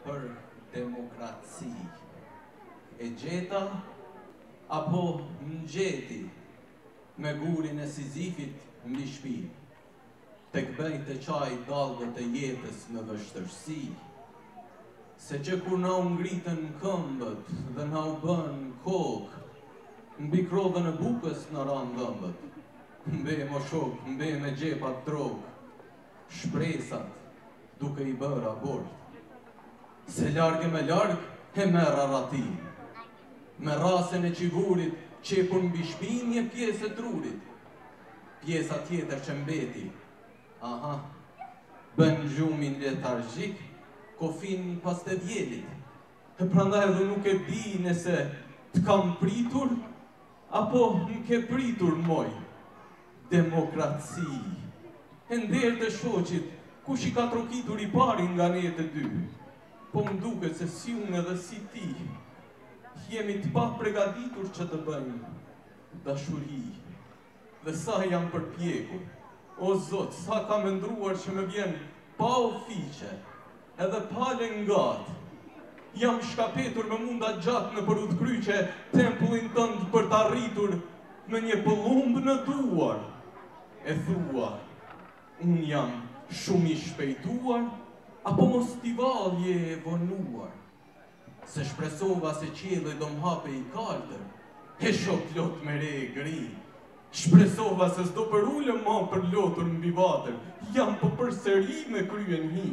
për demokraci. E gjeta apo ngjeti me gurin e Sizifit mbi shtëpi, tek bëjt e qaj dallgët e jetës në vështërsi, se që kur na u ngritën këmbët dhe na u bën kokë, mbi krodhën e bukës në ranë dhëmbët, mbe mo shok, mbe me gjepat drogë, shpresat duke i bërë abort, se largë me largë e merra ratin, me rasen e qivurit qepur mbi shpin një pjesë e trurit, pjesa tjetër që mbeti, aha, bën gjumin letargjik, kofin pas të vjelit, e prandaj edhe nuk e di nëse të kam pritur, apo m'ke pritur moj, demokraci. E nderë të shoqit, kush i ka trokitur i pari nga ne të dy, po m'duket se si unë edhe si ti, jemi të pa pregaditur që të bëjmë dashuri, dhe sa jam përpjekur, o Zot, sa ka me ndruar që me vjen pa ofiqe, edhe pa lengat, jam shkapetur me munda gjatë në përut kryqe, tempullin tënd për të arritur me një pëllumb në duar, e thua, unë jam shumë i shpejtuar, apo mos t'i valje e vonuar, se shpresova se qielli do m'hape i kaltër, e shok lot me re e gri, shpresova se s'do për ullë ma për lotur mbi vatër, jam po përsëri me kryen hi,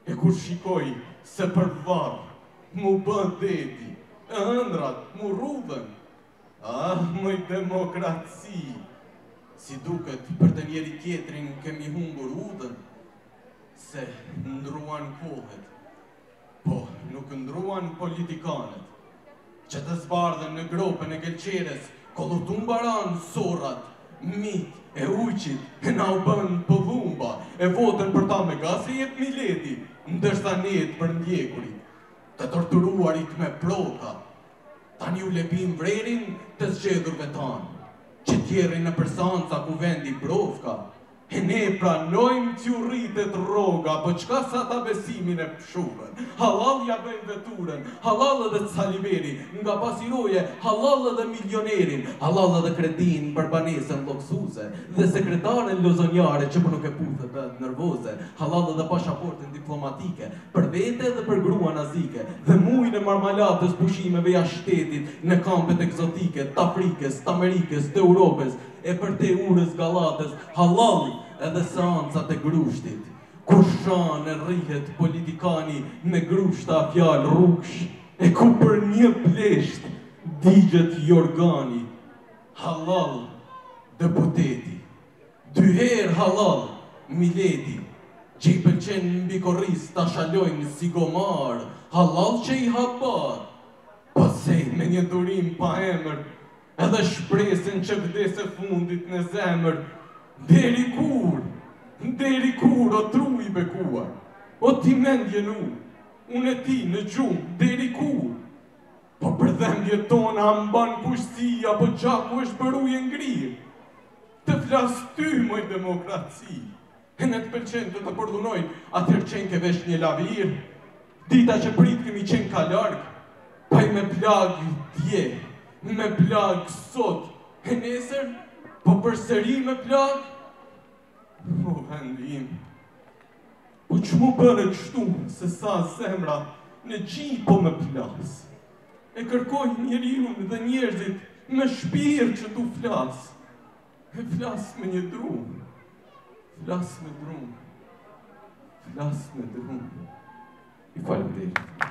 e kur shikoj se për varë, mu bën deti, e ëndrat mu rrudhen, mëj demokraci, si duket për të njeri tjetrin kemi humbur udhën, se ndruan kohet, po nuk ndruan politikanet, që të zbardhen në gropën e gelqeres, kolutun baran sorat, mit e ujqit, e na u bën pëllumba, e votën për ta me gasi jep Mileti, ndërsa net për ndjekurit, të torturuarit me ploka, tani u lepim vrerin të zgjedhurve tanë, që tjerri në përsanca ku vendi brovka, e ne pranojmë që u rritet roga, po qka sa ta besimin e pshurën, halal ja bëjmë veturën, halal edhe saliveri, nga pasiroje, halal edhe milionerin, halal edhe kredin për banesën loksuse, dhe sekretaren lozonjare që për nuk e puthet dhe nervoze, halal edhe pashaportin diplomatike, për vete dhe për grua nazike, dhe mujnë e marmalatës pushimeve ja shtetit në kampet egzotike, të Afrikës, të Amerikës, të Europës, e për te urës galatës, halal edhe seancat e grushtit, ku shan e rrihet politikani me grushta fjallë rrugsh, e ku për një plesht digjet jorgani, halal deputeti, dyher halal Mileti, që i pëlqen mbi korris ta shalojnë si gomar, halal që i habar, pasej me një durim pa emër, edhe shpresin që vdese fundit në zemër, deri kur, o tru i bekuar, o ti mendje nu, unë e ti në gjumë, deri kur, po për dhemje tona mban kushtësia, po gjaku është për ujë ngrirë, të flas ty moj demokraci, e në të pëlqen të përdunojnë, atër qenë ke vesh një lavir, dita që prit kemi qenë ka largë, pa i me plagë dje, me plagë sot, e nesër, po përsëri me plagë, o vendim, po që mu bërë kështu, se sa zemra në gji po me plasë, e kërkoj njeriun dhe njerëzit me shpirë që tu flasë, e flasë me një drumë, flasë me drumë, flasë me drumë, i falem dhe.